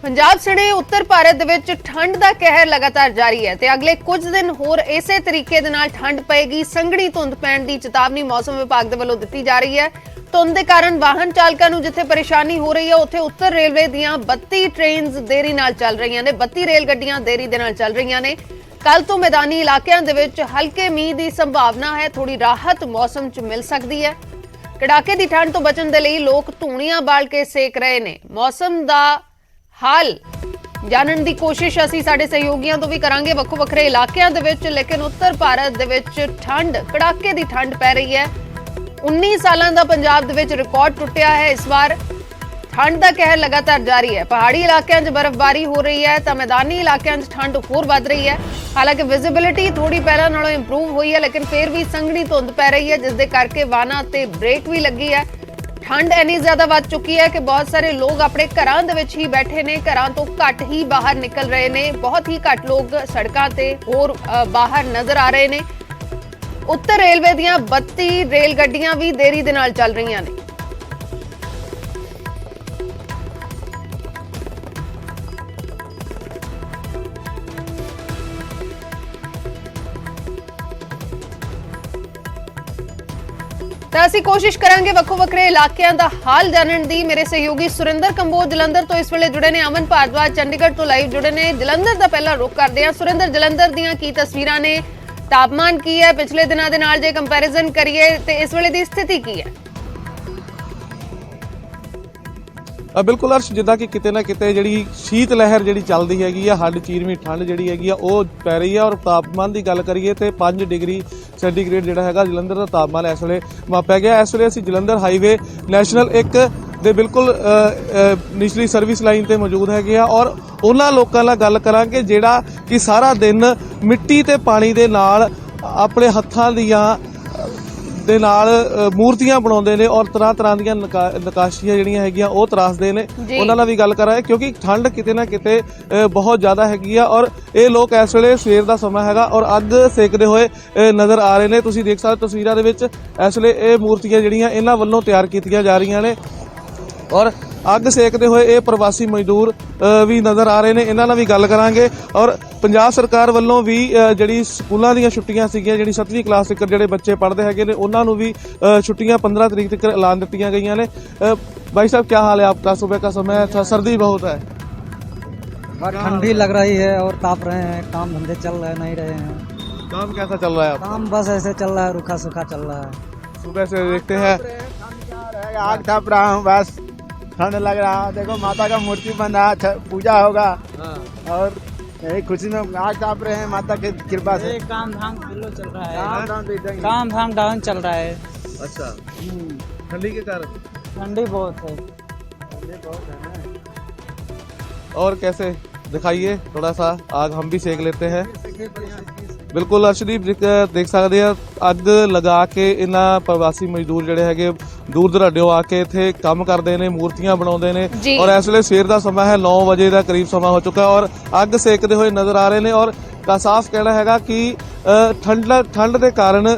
पंजाब सने उत्तर भारत दे विच ठंड दा कहर लगातार जारी है ते अगले कुछ दिन होर इसे तरीके दे नाल ठंड पएगी। संघनी धुंध पैण दी चेतावनी मौसम विभाग दे वल्लों दित्ती जा रही है। धुंध दे कारण वाहन चालकां नूं जिथे परेशानी हो रही है उत्थे उत्तर रेलवे दीयां 32 ट्रेन्स देरी नाल चल रहीआं ने, 32 रेल गड्डियां देरी दे नाल चल रहीआं ने। कल तो मैदानी इलाकिਆਂ ਦੇ ਵਿੱਚ हल्के मींह ਦੀ संभावना है, थोड़ी राहत मौसम 'ਚ मिल सकती है। कड़ाके ਦੀ ठंड ਤੋਂ ਬਚਣ ਦੇ ਲਈ ਲੋਕ ਧੂਣੀਆਂ ਬਾਲ ਕੇ ਸੇਕ ਰਹੇ ਨੇ। मौसम ਦਾ हाल जानने की कोशिश असीं साडे सहयोगियों तो भी करांगे वक्खो वक्खरे इलाकिਆਂ ਦੇ ਵਿੱਚ, लेकिन उत्तर भारत ਦੇ ਵਿੱਚ ठंड कड़ाके की ठंड पै रही है। 19 सालां ਦਾ पंजाब ਦੇ ਵਿੱਚ रिकॉर्ड टुटिया है। इस बार ठंड का कहर लगातार जारी है। पहाड़ी इलाकों में बर्फबारी हो रही है तो मैदानी इलाकों में ठंड होर वध रही है। हालांकि विजिबिलिटी थोड़ी पहले नालों इंप्रूव हुई है, लेकिन फिर भी संघनी धुंध पै रही है, जिसके करके वाहनों ते ब्रेक भी लगी है। ठंड इन्नी ज्यादा वध चुकी है कि बहुत सारे लोग अपने घरां दे विच ही बैठे ने, घरां तो घट ही बाहर निकल रहे ने। बहुत ही घट लोग सड़कां ते होर बाहर नजर आ रहे ने। उत्तर रेलवे दीयां 32 रेल गड्डियां भी देरी दे नाल चल रहीआं ने। ਤਾਂ ਅਸੀਂ ਕੋਸ਼ਿਸ਼ ਕਰਾਂਗੇ ਵੱਖੋ ਵੱਖਰੇ ਇਲਾਕਿਆਂ ਦਾ ਹਾਲ ਜਾਣਨ ਦੀ। ਮੇਰੇ ਸਹਿਯੋਗੀ ਸੁਰਿੰਦਰ ਕੰਬੋਜ ਜਲੰਧਰ ਤੋਂ ਇਸ ਵੇਲੇ ਜੁੜੇ ਨੇ, ਅਮਨ ਭਾਰਦਵਾਜ ਚੰਡੀਗੜ੍ਹ ਤੋਂ ਲਾਈਵ ਜੁੜੇ ਨੇ। ਜਲੰਧਰ ਦਾ ਪਹਿਲਾ ਰੁਖ ਕਰਦੇ ਹਾਂ। ਸੁਰਿੰਦਰ, ਜਲੰਧਰ ਦੀਆਂ ਕੀ ਤਸਵੀਰਾਂ ਨੇ, ਤਾਪਮਾਨ ਕੀ ਹੈ ਪਿਛਲੇ ਦਿਨਾਂ ਦੇ ਨਾਲ ਜੇ ਕੰਪੈਰੀਜ਼ਨ ਕਰੀਏ ਤੇ ਇਸ ਵੇਲੇ ਦੀ ਸਥਿਤੀ ਕੀ ਹੈ? बिल्कुल अर्श, जिदा कि किते ना किते जिहड़ी शीत लहर जिहड़ी चलदी हैगी आ, हड्ड चीरवीं ठंड जिहड़ी हैगी आ ਉਹ ਪੈ ਰਹੀ ਹੈ। ਔਰ ਤਾਪਮਾਨ ਦੀ ਗੱਲ ਕਰੀਏ ਤੇ 5 ਡਿਗਰੀ ਸੈਂਟੀਗ੍ਰੇਡ ਜਿਹੜਾ ਹੈਗਾ ਜਲੰਧਰ ਦਾ ਤਾਪਮਾਨ ਇਸ ਵੇਲੇ ਮਾਪਿਆ ਗਿਆ। ਇਸ ਵੇਲੇ ਅਸੀਂ ਜਲੰਧਰ ਹਾਈਵੇ ਨੈਸ਼ਨਲ 1 ਦੇ ਬਿਲਕੁਲ ਨਿਚਲੀ ਸਰਵਿਸ ਲਾਈਨ ਤੇ ਮੌਜੂਦ ਹੈਗੇ ਆ ਔਰ ਉਹਨਾਂ ਲੋਕਾਂ ਨਾਲ ਗੱਲ ਕਰਾਂਗੇ ਜਿਹੜਾ ਕਿ ਸਾਰਾ ਦਿਨ ਮਿੱਟੀ ਤੇ ਪਾਣੀ ਦੇ ਨਾਲ ਆਪਣੇ ਹੱਥਾਂ ਦੀਆਂ ਦੇ ਨਾਲ ਮੂਰਤੀਆਂ ਬਣਾਉਂਦੇ ਨੇ ਔਰ ਤਰ੍ਹਾਂ ਤਰ੍ਹਾਂ ਦੀਆਂ ਨਕਾਸ਼ੀਆਂ ਜਿਹੜੀਆਂ ਹੈਗੀਆਂ ਉਹ ਤਰਾਸਦੇ ਨੇ। ਉਹਨਾਂ ਨਾਲ ਵੀ ਗੱਲ ਕਰਾਂਗੇ ਕਿਉਂਕਿ ਠੰਡ ਕਿਤੇ ਨਾ ਕਿਤੇ ਬਹੁਤ ਜ਼ਿਆਦਾ ਹੈਗੀ ਆ ਔਰ ਇਹ ਲੋਕ ਇਸ ਵੇਲੇ ਸਵੇਰ ਦਾ ਸਮਾਂ ਹੈਗਾ ਔਰ ਅੱਗ ਸੇਕਦੇ ਹੋਏ ਨਜ਼ਰ ਆ ਰਹੇ ਨੇ। ਤੁਸੀਂ ਦੇਖ ਸਕਦੇ ਤਸਵੀਰਾਂ ਦੇ ਵਿੱਚ ਇਸ ਵੇਲੇ ਇਹ ਮੂਰਤੀਆਂ ਜਿਹੜੀਆਂ ਇਹਨਾਂ ਵੱਲੋਂ ਤਿਆਰ ਕੀਤੀਆਂ ਜਾ ਰਹੀਆਂ ਨੇ ਔਰ ਅੱਗ ਸੇਕਦੇ ਹੋਏ ਇਹ ਪ੍ਰਵਾਸੀ ਮਜ਼ਦੂਰ ਵੀ ਨਜ਼ਰ ਆ ਰਹੇ ਨੇ। ਇਹਨਾਂ ਨਾਲ ਵੀ ਗੱਲ ਕਰਾਂਗੇ ਔਰ ਪੰਜਾਬ ਸਰਕਾਰ ਵੱਲੋਂ ਵੀ ਜਿਹੜੀ ਸਕੂਲਾਂ ਦੀਆਂ ਛੁੱਟੀਆਂ ਸੀਗੀਆਂ, ਜਿਹੜੀ 7ਵੀਂ ਕਲਾਸ ਤੱਕ ਜਿਹੜੇ ਬੱਚੇ ਪੜ੍ਹਦੇ ਹੈਗੇ ਨੇ ਉਹਨਾਂ ਨੂੰ ਵੀ ਛੁੱਟੀਆਂ 15 तरीक तक ऐलान ਦਿੱਤੀਆਂ ਗਈਆਂ ਨੇ। भाई साहब, क्या हाल है आपका? सुबह का समय है, सर्दी बहुत है, ठंडी लग रही है और ताप रहे हैं, काम धंधे चल रहे नहीं रहे हैं। काम कैसा चल रहा है आपका? काम बस ऐसे चल रहा है, रूखा सूखा चल रहा है। सुबह से देखते हैं आग थप रहा हूँ, बस ठंड लग रहा है। देखो माता का मूर्ति बन रहा, पूजा होगा और यही खुशी में आग ताप रहे हैं माता की कृपा से। काम धाम चल रहा है, काम काम डाउन चल रहा है। अच्छा, ठंडी के कारण ठंडी बहुत है। और कैसे दिखाइए थोड़ा सा, आग हम भी सेक लेते हैं। बिल्कुल अर्शदीप देख सकते हैं ਅੱਗ ਲਗਾ ਕੇ ਇਹਨਾਂ ਪ੍ਰਵਾਸੀ ਮਜ਼ਦੂਰ ਜਿਹੜੇ ਹੈਗੇ ਦੂਰ ਦਰਾਡਿਓਂ ਆ ਕੇ ਇੱਥੇ ਕੰਮ ਕਰਦੇ ਨੇ, ਮੂਰਤੀਆਂ ਬਣਾਉਂਦੇ ਨੇ ਔਰ ਇਸ ਵੇਲੇ ਸਵੇਰ ਦਾ ਸਮਾਂ ਹੈ, 9 ਵਜੇ ਦਾ ਕਰੀਬ ਸਮਾਂ ਹੋ ਚੁੱਕਾ ਔਰ ਅੱਗ ਸੇਕਦੇ ਹੋਏ ਨਜ਼ਰ ਆ ਰਹੇ ਨੇ ਔਰ ਸਾਫ਼ ਕਹਿਣਾ ਹੈਗਾ ਕਿ ਠੰਡ ਦੇ ਕਾਰਨ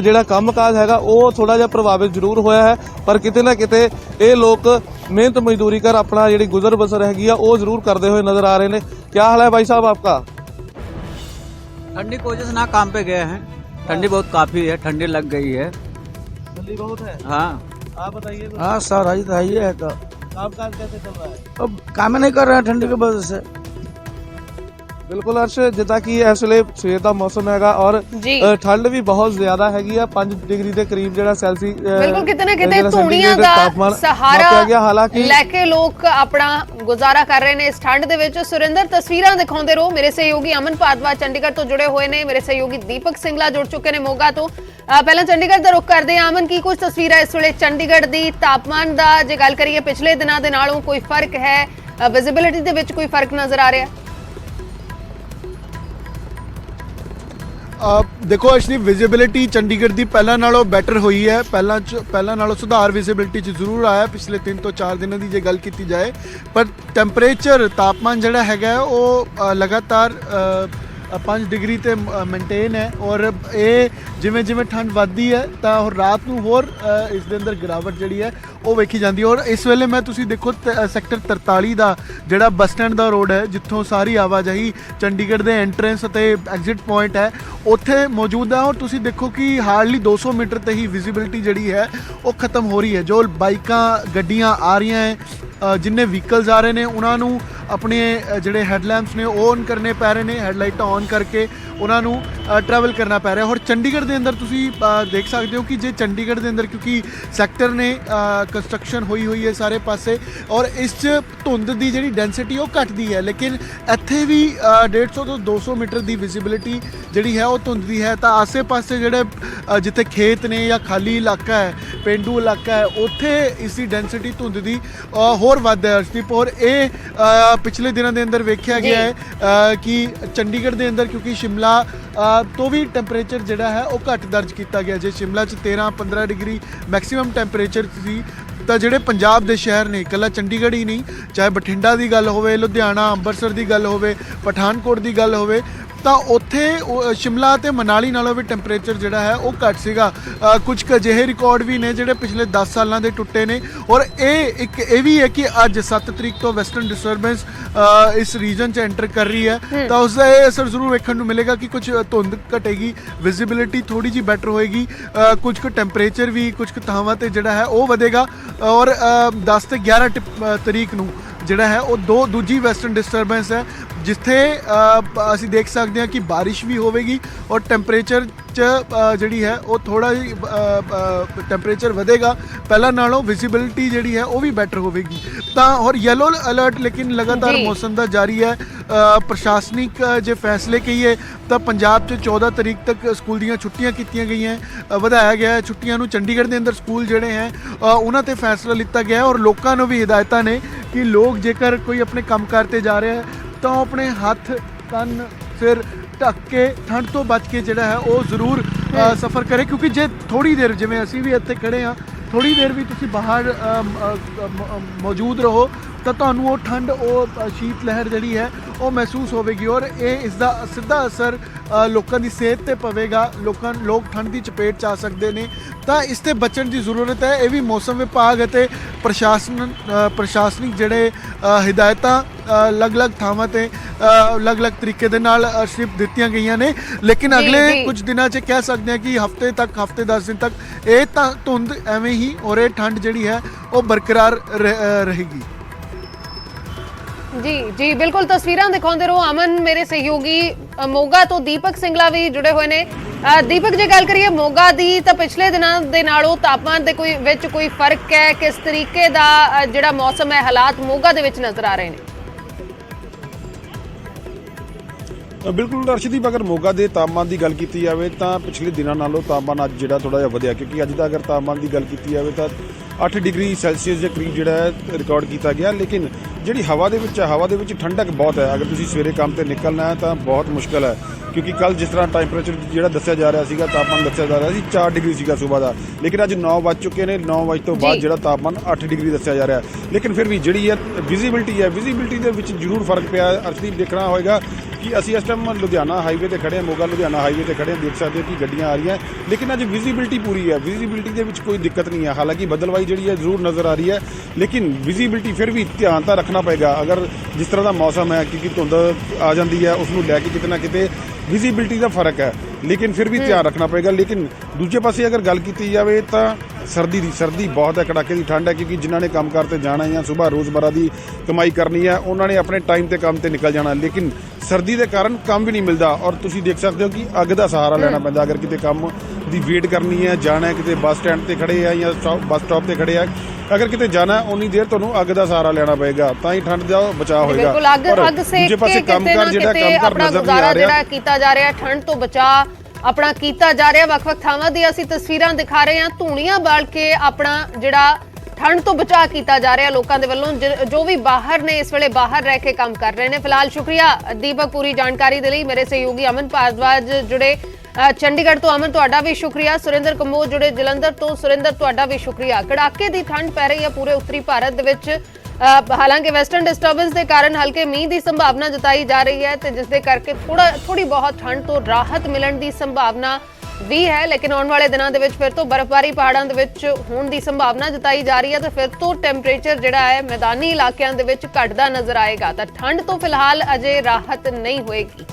ਜਿਹੜਾ ਕੰਮਕਾਜ ਹੈਗਾ ਉਹ ਥੋੜਾ ਜਿਹਾ ਪ੍ਰਭਾਵਿਤ ਜ਼ਰੂਰ ਹੋਇਆ ਹੈ, ਪਰ ਕਿਤੇ ਨਾ ਕਿਤੇ ਇਹ ਲੋਕ ਮਿਹਨਤ ਮਜ਼ਦੂਰੀ ਕਰ ਆਪਣਾ ਜਿਹੜੀ ਗੁਜ਼ਰ ਬਸਰ ਹੈਗੀ ਆ ਉਹ ਜ਼ਰੂਰ ਕਰਦੇ ਹੋਏ ਨਜ਼ਰ ਆ ਰਹੇ ਨੇ। ਕੀ ਹਾਲ ਹੈ ਭਾਈ ਸਾਹਿਬ आपका? ठंडी की वजह से ना काम पे गए हैं। ठंडी बहुत काफी है, ठंडी लग गई है। ठंडी बहुत है। हाँ, आप बताइए हाँ सर, है तो कामकाज कैसे चल रहा है? अब काम नहीं कर रहे हैं ठंडी की वजह से। बिल्कुल अर्श, जिदा कि इस ਵੇਲੇ ਸਵੇਰ ਦਾ ਮੌਸਮ ਹੈਗਾ ਔਰ ਠੰਡ ਵੀ ਬਹੁਤ ਜ਼ਿਆਦਾ ਹੈਗੀ ਆ, 5 ਡਿਗਰੀ ਦੇ ਕਰੀਬ ਜਿਹੜਾ ਸੈਲਸੀ ਬਿਲਕੁਲ ਕਿਤੇ ਨਾ ਕਿਤੇ ਧੂਣੀਆਂ ਦਾ ਸਹਾਰਾ ਹਾਲਾਂਕਿ ਲੈ ਕੇ ਲੋਕ ਆਪਣਾ ਗੁਜ਼ਾਰਾ ਕਰ ਰਹੇ ਨੇ ਇਸ ਠੰਡ ਦੇ ਵਿੱਚ। ਸੁਰਿੰਦਰ, ਤਸਵੀਰਾਂ ਦਿਖਾਉਂਦੇ ਰਹੋ। ਮੇਰੇ ਸਹਿਯੋਗੀ ਅਮਨ ਭਾਰਦਵਾਜ ਚੰਡੀਗੜ੍ਹ ਤੋਂ ਜੁੜੇ ਹੋਏ ਨੇ, ਮੇਰੇ ਸਹਿਯੋਗੀ ਦੀਪਕ ਸਿੰਗਲਾ ਜੁੜ ਚੁੱਕੇ ਨੇ ਮੋਗਾ ਤੋਂ। ਪਹਿਲਾਂ ਚੰਡੀਗੜ੍ਹ ਦਾ ਰੁਖ ਕਰਦੇ ਹਾਂ। ਅਮਨ, ਕੀ ਕੁਝ ਤਸਵੀਰਾਂ ਇਸ ਵੇਲੇ ਚੰਡੀਗੜ੍ਹ ਦੀ? ਤਾਪਮਾਨ ਦਾ ਜੇ ਗੱਲ ਕਰੀਏ ਪਿਛਲੇ ਦਿਨਾਂ ਦੇ ਨਾਲੋਂ ਕੋਈ ਫਰਕ ਹੈ? ਵਿਜ਼ਿਬਿਲਿਟੀ ਦੇ ਵਿੱਚ ਕੋਈ ਫਰਕ ਨਜ਼ਰ ਆ ਰਿਹਾ? देखो एक्चुअली विजिबिलिटी चंडीगढ़ की पहला नालों बैटर हुई है। पहला नालों सुधार विजिबिलिटी जरूर आया पिछले 3 ਤੋਂ 4 दिनों की जे गल की जाए, पर टैंपरेचर तापमान जिहड़ा हैगा वो लगातार 5 ਡਿਗਰੀ ਤੇ ਮੇਨਟੇਨ ਹੈ ਔਰ ਇਹ ਜਿਵੇਂ ਜਿਵੇਂ ਠੰਡ ਵੱਧਦੀ ਹੈ ਤਾਂ ਹੋਰ ਰਾਤ ਨੂੰ ਹੋਰ ਇਸ ਦੇ ਅੰਦਰ ਗਿਰਾਵਟ ਜਿਹੜੀ ਹੈ ਉਹ ਵੇਖੀ ਜਾਂਦੀ ਹੈ। ਔਰ ਇਸ ਵੇਲੇ ਮੈਂ ਤੁਸੀਂ ਦੇਖੋ ਸੈਕਟਰ 43 ਦਾ ਜਿਹੜਾ ਬੱਸ ਸਟੈਂਡ ਦਾ ਰੋਡ ਹੈ ਜਿੱਥੋਂ ਸਾਰੀ ਆਵਾਜਾਈ ਚੰਡੀਗੜ੍ਹ ਦੇ ਐਂਟਰੈਂਸ ਅਤੇ ਐਗਜ਼ਿਟ ਪੁਆਇੰਟ ਹੈ ਉੱਥੇ ਮੌਜੂਦ ਹੈ। ਔਰ ਤੁਸੀਂ ਦੇਖੋ ਕਿ ਹਾਰਡਲੀ 200 ਮੀਟਰ ਤੇ ਹੀ ਵਿਜ਼ਿਬਿਲਿਟੀ ਜਿਹੜੀ ਹੈ ਉਹ ਖਤਮ ਹੋ ਰਹੀ ਹੈ। ਜੋ ਬਾਈਕਾਂ ਗੱਡੀਆਂ ਆ ਰਹੀਆਂ ਹੈ ਜਿੰਨੇ ਵਹੀਕਲਸ ਆ ਰਹੇ ਨੇ ਉਹਨਾਂ ਨੂੰ ਆਪਣੇ ਜਿਹੜੇ ਹੈਡਲੈਂਪਸ ਨੇ ਉਹ ਔਨ ਕਰਨੇ ਪੈ ਰਹੇ ਨੇ, ਹੈਡਲਾਈਟਾਂ ਔਨ ਕਰਕੇ ਉਹਨਾਂ ਨੂੰ ਟਰੈਵਲ ਕਰਨਾ ਪੈ ਰਿਹਾ। ਔਰ ਚੰਡੀਗੜ੍ਹ ਦੇ ਅੰਦਰ ਤੁਸੀਂ ਦੇਖ ਸਕਦੇ ਹੋ ਕਿ ਜੇ ਚੰਡੀਗੜ੍ਹ ਦੇ ਅੰਦਰ ਕਿਉਂਕਿ ਸੈਕਟਰ ਨੇ ਕੰਸਟਰਕਸ਼ਨ ਹੋਈ ਹੈ ਸਾਰੇ ਪਾਸੇ ਔਰ ਇਸ 'ਚ ਧੁੰਦ ਦੀ ਜਿਹੜੀ ਡੈਂਸਿਟੀ ਉਹ ਘਟਦੀ ਹੈ, ਲੇਕਿਨ ਇੱਥੇ ਵੀ 150 ਤੋਂ 200 ਮੀਟਰ ਦੀ ਵਿਜ਼ਿਬਿਲਿਟੀ ਜਿਹੜੀ ਹੈ ਉਹ ਧੁੰਦ ਦੀ ਹੈ। ਤਾਂ ਆਸੇ-ਪਾਸੇ ਜਿਹੜੇ ਜਿੱਥੇ ਖੇਤ ਨੇ ਜਾਂ ਖਾਲੀ ਇਲਾਕਾ ਹੈ, ਪੇਂਡੂ ਇਲਾਕਾ ਹੈ, ਉੱਥੇ ਇਸ ਦੀ ਡੈਂਸਿਟੀ ਧੁੰਦ ਦੀ ਹੋਰ ਵੱਧ ਹੈ ਅਰਸ਼ਦੀਪ। ਔਰ ਇਹ ਪਿਛਲੇ ਦਿਨਾਂ ਦੇ ਅੰਦਰ ਵੇਖਿਆ ਗਿਆ ਹੈ ਕਿ ਚੰਡੀਗੜ੍ਹ ਦੇ ਅੰਦਰ ਕਿਉਂਕਿ ਸ਼ਿਮਲਾ ਤੋਂ ਵੀ ਟੈਂਪਰੇਚਰ ਜਿਹੜਾ ਹੈ ਉਹ ਘੱਟ ਦਰਜ ਕੀਤਾ ਗਿਆ। ਜੇ ਸ਼ਿਮਲਾ 'ਚ 13-15 ਡਿਗਰੀ ਮੈਕਸਿਮਮ ਟੈਂਪਰੇਚਰ ਸੀ ਤਾਂ ਜਿਹੜੇ ਪੰਜਾਬ ਦੇ ਸ਼ਹਿਰ ਨੇ, ਇਕੱਲਾ ਚੰਡੀਗੜ੍ਹ ਹੀ ਨਹੀਂ, ਚਾਹੇ ਬਠਿੰਡਾ ਦੀ ਗੱਲ ਹੋਵੇ, ਲੁਧਿਆਣਾ, ਅੰਮ੍ਰਿਤਸਰ ਦੀ ਗੱਲ ਹੋਵੇ, ਪਠਾਨਕੋਟ ਦੀ ਗੱਲ ਹੋਵੇ, ਤਾਂ ਉੱਥੇ ਸ਼ਿਮਲਾ ਤੇ ਮਨਾਲੀ ਨਾਲੋਂ ਵੀ ਟੈਂਪਰੇਚਰ ਜਿਹੜਾ ਹੈ ਉਹ ਘੱਟ ਸੀਗਾ। ਕੁਝ ਕੁ ਅਜਿਹੇ ਰਿਕਾਰਡ ਵੀ ਨੇ ਜਿਹੜੇ ਪਿਛਲੇ 10 ਸਾਲਾਂ ਦੇ ਟੁੱਟੇ ਨੇ। ਔਰ ਇਹ ਵੀ ਹੈ ਕਿ ਅੱਜ 7 ਤਰੀਕ ਤੋਂ ਵੈਸਟਰਨ ਡਿਸਟਰਬੈਂਸ ਇਸ ਰੀਜਨ 'ਚ ਐਂਟਰ ਕਰ ਰਹੀ ਹੈ ਤਾਂ ਉਸ ਦਾ ਇਹ ਅਸਰ ਜ਼ਰੂਰ ਵੇਖਣ ਨੂੰ ਮਿਲੇਗਾ ਕਿ ਕੁਝ ਧੁੰਦ ਘਟੇਗੀ, ਵਿਜ਼ਿਬਿਲਿਟੀ ਥੋੜੀ ਜਿਹੀ ਬੈਟਰ ਹੋਏਗੀ, ਕੁਝ ਕੁ ਟੈਂਪਰੇਚਰ ਵੀ ਕੁਝ ਕੁ ਥਾਵਾਂ ਤੇ ਜਿਹੜਾ ਹੈ ਉਹ ਵਧੇਗਾ। ਔਰ 10 ਤੇ 11 ਤਰੀਕ ਨੂੰ ਜਿਹੜਾ ਹੈ ਉਹ ਦੂਜੀ ਵੈਸਟਰਨ ਡਿਸਟਰਬੈਂਸ ਹੈ ਜਿੱਥੇ ਅਸੀਂ ਦੇਖ ਸਕਦੇ ਹਾਂ ਕਿ ਬਾਰਿਸ਼ ਵੀ ਹੋਵੇਗੀ ਔਰ ਟੈਂਪਰੇਚਰ 'ਚ ਜਿਹੜੀ ਹੈ ਉਹ ਥੋੜਾ ਜਿਹੀ ਟੈਂਪਰੇਚਰ ਵਧੇਗਾ ਪਹਿਲਾਂ ਨਾਲੋਂ, ਵਿਜ਼ਿਬਿਲਿਟੀ ਜਿਹੜੀ ਹੈ ਉਹ ਵੀ ਬੈਟਰ ਹੋਵੇਗੀ। ਤਾਂ ਹੋਰ ਯੈਲੋ ਅਲਰਟ ਲੇਕਿਨ ਲਗਾਤਾਰ ਮੌਸਮ ਦਾ ਜਾਰੀ ਹੈ। ਪ੍ਰਸ਼ਾਸਨਿਕ ਜੇ ਫੈਸਲੇ ਕਹੀਏ ਤਾਂ ਪੰਜਾਬ 'ਚ 14 ਤਰੀਕ ਤੱਕ ਸਕੂਲ ਦੀਆਂ ਛੁੱਟੀਆਂ ਕੀਤੀਆਂ ਗਈਆਂ, ਵਧਾਇਆ ਗਿਆ ਹੈ ਛੁੱਟੀਆਂ ਨੂੰ। ਚੰਡੀਗੜ੍ਹ ਦੇ ਅੰਦਰ ਸਕੂਲ ਜਿਹੜੇ ਹੈ ਉਹਨਾਂ ਤੇ ਫੈਸਲਾ ਲਿੱਤਾ ਗਿਆ ਔਰ ਲੋਕਾਂ ਨੂੰ ਵੀ ਹਦਾਇਤਾਂ ਨੇ ਕਿ ਲੋਕ ਜੇਕਰ ਕੋਈ ਆਪਣੇ ਕੰਮਕਾਰ ਤੇ ਜਾ ਰਿਹਾ ਹੈ ਤਾਂ ਉਹ ਆਪਣੇ ਹੱਥ, ਕੰਨ, ਸਿਰ ਢੱਕ ਕੇ ਠੰਡ ਤੋਂ ਬਚ ਕੇ ਜਿਹੜਾ ਹੈ ਉਹ ਜ਼ਰੂਰ ਸਫ਼ਰ ਕਰੇ। ਕਿਉਂਕਿ ਜੇ ਥੋੜੀ ਦੇਰ, ਜਿਵੇਂ ਅਸੀਂ ਵੀ ਇੱਥੇ ਖੜੇ ਹਾਂ, ਥੋੜੀ ਦੇਰ ਵੀ ਤੁਸੀਂ ਬਾਹਰ ਮੌਜੂਦ ਰਹੋ ਤਾਂ ਤੁਹਾਨੂੰ ਉਹ ਠੰਡ, ਉਹ ਸ਼ੀਤ ਲਹਿਰ ਜਿਹੜੀ ਹੈ ਉਹ ਮਹਿਸੂਸ ਹੋਵੇਗੀ ਔਰ ਇਸ ਦਾ ਸਿੱਧਾ ਅਸਰ ਲੋਕਾਂ ਦੀ ਸਿਹਤ ਤੇ ਪਵੇਗਾ। ਲੋਕ ਠੰਡ ਦੀ ਚਪੇਟ 'ਚ ਆ ਸਕਦੇ ਨੇ ਤਾਂ ਇਸ ਤੇ ਬਚਣ ਦੀ ਜ਼ਰੂਰਤ ਹੈ। ਇਹ ਵੀ ਮੌਸਮ ਵਿਭਾਗ ਅਤੇ ਪ੍ਰਸ਼ਾਸਨਿਕ ਜਿਹੜੇ ਹਦਾਇਤਾਂ ਅਲੱਗ-ਅਲੱਗ ਥਾਵਾਂ ਤੇ ਅਲੱਗ-ਅਲੱਗ ਤਰੀਕੇ ਦੇ ਨਾਲ ਸਿਰਫ ਦਿੱਤੀਆਂ ਗਈਆਂ ਨੇ, ਲੇਕਿਨ ਅਗਲੇ ਕੁਝ ਦਿਨਾਂ 'ਚ ਕਹਿ ਸਕਦੇ ਹਾਂ ਕਿ ਹਫ਼ਤੇ 10 ਦਿਨ ਤੱਕ ਇਹ ਤਾਂ ਧੁੰਦ ਐਵੇਂ ਹੀ ਔਰ ਇਹ ਠੰਡ ਜਿਹੜੀ ਹੈ ਉਹ ਬਰਕਰਾਰ ਰਹੇਗੀ। ਜੀ ਬਿਲਕੁਲ, ਤਸਵੀਰਾਂ ਦਿਖਾਉਂਦੇ ਰਹੋ ਅਮਨ। ਮੇਰੇ ਸਹਿਯੋਗੀ ਮੋਗਾ ਤੋਂ ਦੀਪਕ ਸਿੰਗਲਾ ਵੀ ਜੁੜੇ ਹੋਏ ਨੇ। ਦੀਪਕ, ਜੇ ਗੱਲ ਕਰੀਏ ਮੋਗਾ ਦੀ ਤਾਂ ਪਿਛਲੇ ਦਿਨਾਂ ਦੇ ਨਾਲੋਂ ਤਾਪਮਾਨ ਦੇ ਵਿੱਚ ਕੋਈ ਫਰਕ ਹੈ? ਕਿਸ ਤਰੀਕੇ ਦਾ ਜਿਹੜਾ ਮੌਸਮ ਹੈ, ਹਾਲਾਤ ਮੋਗਾ ਦੇ ਵਿੱਚ ਨਜ਼ਰ ਆ ਰਹੇ ਨੇ? ਬਿਲਕੁਲ ਅਰਸ਼ਦੀਪ, ਅਗਰ ਮੋਗਾ ਦੇ ਤਾਪਮਾਨ ਦੀ ਗੱਲ ਕੀਤੀ ਜਾਵੇ ਤਾਂ ਪਿਛਲੇ ਦਿਨਾਂ ਨਾਲੋਂ ਤਾਪਮਾਨ ਅੱਜ ਜਿਹੜਾ ਥੋੜਾ ਜਿਹਾ ਵਧਿਆ, ਕਿਉਂਕਿ ਅੱਜ ਦਾ ਅਗਰ ਤਾਪਮਾਨ ਦੀ ਗੱਲ ਕੀਤੀ ਜਾਵੇ ਤਾਂ 8 ਡਿਗਰੀ ਸੈਲਸੀਅਸ ਦੇ ਕਰੀਬ ਜਿਹੜਾ ਹੈ ਰਿਕਾਰਡ ਕੀਤਾ ਗਿਆ। ਲੇਕਿਨ ਜਿਹੜੀ ਹਵਾ ਦੇ ਵਿੱਚ ਠੰਡਕ ਬਹੁਤ ਹੈ। ਅਗਰ ਤੁਸੀਂ ਸਵੇਰੇ ਕੰਮ ਤੇ ਨਿਕਲਣਾ ਹੈ ਤਾਂ ਬਹੁਤ ਮੁਸ਼ਕਲ ਹੈ, ਕਿਉਂਕਿ ਕੱਲ ਜਿਸ ਤਰ੍ਹਾਂ ਟੈਂਪਰੇਚਰ ਜਿਹੜਾ ਦੱਸਿਆ ਜਾ ਰਿਹਾ ਸੀਗਾ, ਤਾਪਮਾਨ ਦੱਸਿਆ ਜਾ ਰਿਹਾ ਸੀ 4 ਡਿਗਰੀ ਸੀਗਾ ਸਵੇਰ ਦਾ, ਲੇਕਿਨ ਅੱਜ 9 ਵੱਜ ਚੁੱਕੇ ਨੇ। 9 ਵਜੇ ਤੋਂ ਬਾਅਦ ਜਿਹੜਾ ਤਾਪਮਾਨ 8 ਡਿਗਰੀ ਦੱਸਿਆ ਜਾ ਰਿਹਾ, ਲੇਕਿਨ ਫਿਰ ਵੀ ਜਿਹੜੀ ਹੈ ਵਿਜ਼ਿਬਿਲਿਟੀ ਦੇ ਵਿੱਚ ਜ਼ਰੂਰ ਫਰਕ ਪਿਆ। ਅਰਸ਼ਦੀਪ, ਦੇਖਣਾ ਹੋਏਗਾ ਕਿ ਅਸੀਂ ਇਸ ਟਾਈਮ ਲੁਧਿਆਣਾ ਹਾਈਵੇ ਤੇ ਖੜੇ ਹਾਂ, ਮੋਗਾ ਲੁਧਿਆਣਾ ਹਾਈਵੇ ਤੇ ਖੜੇ ਹਾਂ, ਦੇਖ ਸਕਦੇ ਹੋ ਕਿ ਗੱਡੀਆਂ ਆ ਰਹੀਆਂ, ਲੇਕਿਨ ਅੱਜ ਵਿਜ਼ਿਬਿਲਿਟੀ ਪੂਰੀ ਹੈ। ਵਿਜ਼ਿਬਿਲਿਟੀ ਦੇ ਵਿੱਚ ਕੋਈ ਦਿੱਕਤ ਨਹੀਂ ਹੈ। ਹਾਲਾਂਕਿ ਬੱਦਲਵਾਈ ਜਿਹੜੀ ਹੈ ਜ਼ਰੂਰ ਨਜ਼ਰ ਆ ਰਹੀ ਹੈ, ਲੇਕਿਨ ਵਿਜ਼ਿਬਿਲਿਟੀ ਫਿਰ ਵੀ ਧਿਆਨ ਤਾਂ ਰੱਖਣਾ ਪਏਗਾ। ਅਗਰ ਜਿਸ ਤਰ੍ਹਾਂ ਦਾ ਮੌਸਮ ਹੈ, ਕਿਉਂਕਿ ਧੁੰਦ ਆ ਜਾਂਦੀ ਹੈ, ਉਸ ਨੂੰ ਲੈ ਕੇ ਕਿਤੇ ਨਾ ਕਿਤੇ ਵਿਜ਼ਿਬਿਲਿਟੀ ਦਾ ਫਰਕ ਹੈ, ਲੇਕਿਨ ਫਿਰ ਵੀ ਧਿਆਨ ਰੱਖਣਾ ਪਏਗਾ। ਲੇਕਿਨ ਦੂਜੇ ਪਾਸੇ ਅਗਰ ਗੱਲ ਕੀਤੀ ਜਾਵੇ ਤਾਂ ਸਰਦੀ ਬਹੁਤ ਹੈ, ਕੜਾਕੇ ਦੀ ਠੰਡ ਹੈ, ਕਿਉਂਕਿ ਜਿਨ੍ਹਾਂ ਨੇ ਕੰਮਕਾਰ ਤੇ ਜਾਣਾ ਜਾਂ ਸੁਬਾਹ ਰੋਜ਼ਮਰਾ ਦੀ ਕਮਾਈ ਕਰਨੀ ਹੈ ਉਹਨਾਂ ਨੇ ਆਪਣੇ ਟਾਈਮ ਤੇ ਕੰਮ ਤੇ ਨਿਕਲ ਜਾਣਾ, ਲੇਕਿਨ ਸਰਦੀ ਦੇ ਕਾਰਨ ਕੰਮ ਵੀ ਨਹੀਂ ਮਿਲਦਾ। ਔਰ ਤੁਸੀਂ ਦੇਖ ਸਕਦੇ ਹੋ ਕਿ ਅੱਗ ਦਾ ਸਹਾਰਾ ਲੈਣਾ ਪੈਂਦਾ ਅਗਰ ਕਿਤੇ ਕੰਮ ਦੀ ਵੇਟ ਕਰਨੀ ਹੈ, ਜਾਣਾ ਹੈ, ਕਿਤੇ ਬੱਸ ਸਟੈਂਡ ਤੇ ਖੜੇ ਆ ਜਾਂ ਬੱਸ ਸਟਾਪ ਤੇ ਖੜੇ ਆ, ਅਗਰ ਕਿਤੇ ਜਾਣਾ ਉਨੀ ਦੇਰ ਤੁਹਾਨੂੰ ਅੱਗ ਦਾ ਸਹਾਰਾ ਲੈਣਾ ਪਏਗਾ, ਤਾਂ ਹੀ ਠੰਡ ਦਾ ਬਚਾਅ ਹੋਏਗਾ। ਬਿਲਕੁਲ, ਅੱਗ ਸੇਕ ਕੇ ਕਿਤੇ ਨਾ ਕਿਤੇ ਆਪਣਾ ਗੁਜ਼ਾਰਾ ਜਿਹੜਾ ਕੀਤਾ ਜਾ ਰਿਹਾ, ਠੰਡ ਤੋਂ ਬਚਾਅ ਆਪਣਾ ਕੀਤਾ ਜਾ ਰਿਹਾ। ਵੱਖ-ਵੱਖ ਥਾਵਾਂ ਦੀ ਅਸੀਂ ਤਸਵੀਰਾਂ ਦਿਖਾ ਰਹੇ ਹਾਂ, ਧੂਣੀਆਂ ਬਾਲ ਕੇ ਆਪਣਾ ਜਿਹੜਾ ਠੰਡ ਤੋਂ ਬਚਾਅ ਕੀਤਾ ਜਾ ਰਿਹਾ ਲੋਕਾਂ ਦੇ ਵੱਲੋਂ, ਜੋ ਵੀ ਬਾਹਰ ਨੇ ਇਸ ਵੇਲੇ ਬਾਹਰ ਰਹਿ ਕੇ ਕੰਮ ਕਰ ਰਹੇ ਨੇ। ਫਿਲਹਾਲ ਸ਼ੁਕਰੀਆ ਦੀਪਕ ਪੂਰੀ ਜਾਣਕਾਰੀ ਦੇ ਲਈ। ਮੇਰੇ ਸਹਿਯੋਗੀ ਅਮਨ ਭਾਰਦਵਾਜ ਜੁੜੇ ਚੰਡੀਗੜ੍ਹ ਤੋਂ, ਅਮਨ ਤੁਹਾਡਾ ਵੀ ਸ਼ੁਕਰੀਆ। ਸੁਰਿੰਦਰ ਕੰਬੋਜ ਜੁੜੇ ਜਲੰਧਰ ਤੋਂ, ਸੁਰਿੰਦਰ ਤੁਹਾਡਾ ਵੀ ਸ਼ੁਕਰੀਆ। ਕੜਾਕੇ ਦੀ ਠੰਡ ਪੈ ਰਹੀ ਹੈ ਪੂਰੇ ਉੱਤਰੀ ਭਾਰਤ ਦੇ ਵਿੱਚ। ਹਾਲਾਂਕਿ ਵੈਸਟਰਨ ਡਿਸਟਰਬੈਂਸ ਦੇ ਕਾਰਨ ਹਲਕੇ ਮੀਂਹ ਦੀ ਸੰਭਾਵਨਾ ਜਤਾਈ ਜਾ ਰਹੀ ਹੈ ਤੇ ਜਿਸ ਦੇ ਕਰਕੇ ਥੋੜੀ ਬਹੁਤ ਠੰਡ ਤੋਂ ਰਾਹਤ ਮਿਲਣ ਦੀ ਸੰਭਾਵਨਾ ਵੀ ਹੈ, ਲੇਕਿਨ ਆਉਣ ਵਾਲੇ ਦਿਨਾਂ ਦੇ ਵਿੱਚ ਫਿਰ ਤੋਂ ਬਰਫ਼ਬਾਰੀ ਪਹਾੜਾਂ ਦੇ ਵਿੱਚ ਹੋਣ ਦੀ ਸੰਭਾਵਨਾ ਜਤਾਈ ਜਾ ਰਹੀ ਹੈ ਤੇ ਫਿਰ ਤੋਂ ਟੈਂਪਰੇਚਰ ਜਿਹੜਾ ਹੈ ਮੈਦਾਨੀ ਇਲਾਕਿਆਂ ਦੇ ਵਿੱਚ ਘਟਦਾ ਨਜ਼ਰ ਆਏਗਾ। ਤਾਂ ਠੰਡ ਤੋਂ ਫਿਲਹਾਲ ਅਜੇ ਰਾਹਤ ਨਹੀਂ ਹੋਏਗੀ।